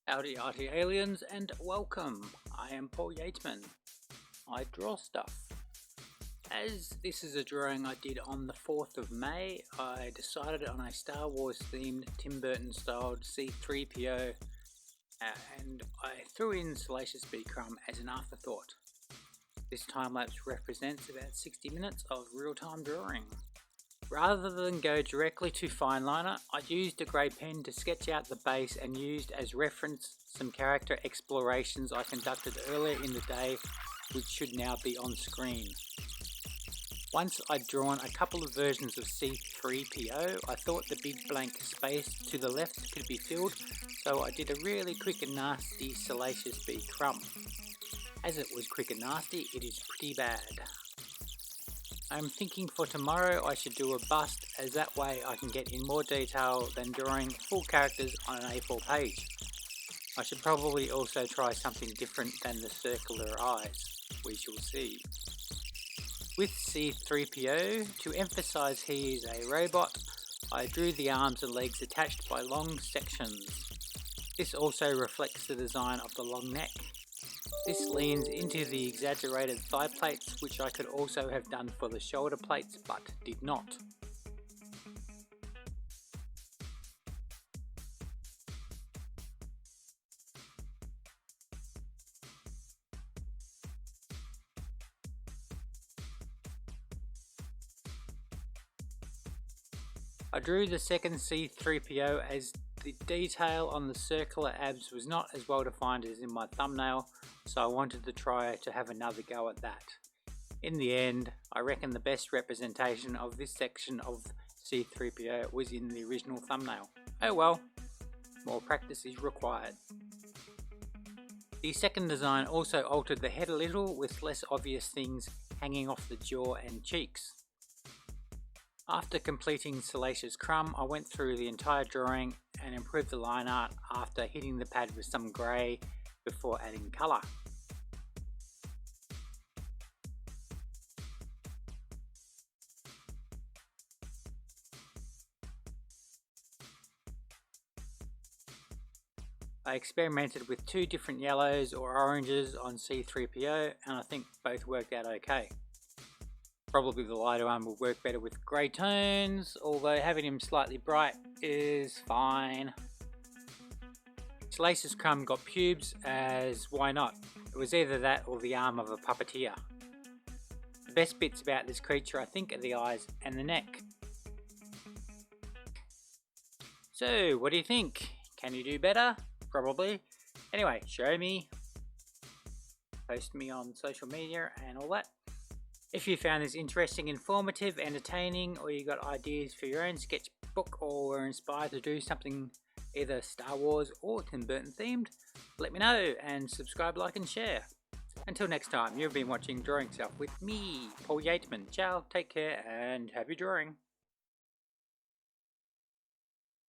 Howdy ArtyAliens and welcome. I am Paul Yateman. I draw stuff. As this is a drawing I did on the 4th of May, I decided on a Star Wars themed Tim Burton styled C3PO and I threw in Salacious B Crumb as an afterthought. This time lapse represents about 60 minutes of real-time drawing. Rather than go directly to fine liner, I used a grey pen to sketch out the base and used as reference some character explorations I conducted earlier in the day, which should now be on screen. Once I'd drawn a couple of versions of C3PO, I thought the big blank space to the left could be filled, so I did a really quick and nasty Salacious B Crumb. As it was quick and nasty, it is pretty bad. I'm thinking for tomorrow I should do a bust, as that way I can get in more detail than drawing full characters on an A4 page. I should probably also try something different than the circular eyes. We shall see. With C3PO, to emphasise he is a robot, I drew the arms and legs attached by long sections. This also reflects the design of the long neck. This leans into the exaggerated thigh plates, which I could also have done for the shoulder plates but did not. I drew the second C3PO as the detail on the circular abs was not as well defined as in my thumbnail, so I wanted to try to have another go at that. In the end, I reckon the best representation of this section of C3PO was in the original thumbnail. Oh well, more practice is required. The second design also altered the head a little, with less obvious things hanging off the jaw and cheeks. After completing Salacious Crumb, I went through the entire drawing and improved the line art after hitting the pad with some grey before adding colour. I experimented with two different yellows or oranges on C3PO and I think both worked out okay. Probably the lighter one will work better with grey tones, although having him slightly bright is fine. Salacious Crumb got pubes, as why not? It was either that or the arm of a puppeteer. The best bits about this creature I think are the eyes and the neck. So what do you think? Can you do better? Probably. Anyway, show me, post me on social media and all that. If you found this interesting, informative, entertaining, or you got ideas for your own sketchbook or were inspired to do something either Star Wars or Tim Burton themed, let me know and subscribe, like and share. Until next time, you've been watching Drawing Stuff with me, Paul Yateman. Ciao, take care and happy drawing.